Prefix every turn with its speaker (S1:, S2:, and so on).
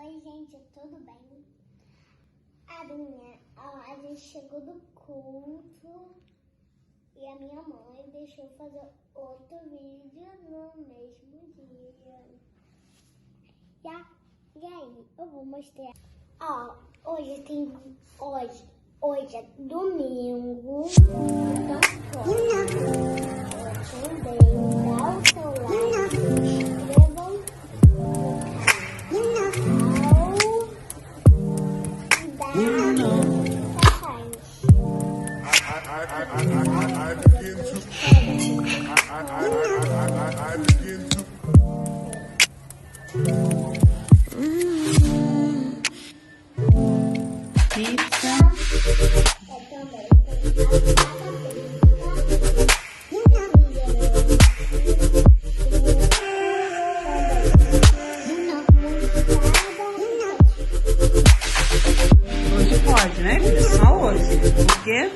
S1: Oi, gente, tudo bem? A gente chegou do culto e a minha mãe deixou fazer outro vídeo no mesmo dia. E aí, eu vou mostrar. Hoje é domingo. Dá o seu like, se inscrevam no canal e dá
S2: pizza. Hoje pode, né, filha? Só hoje. Por quê?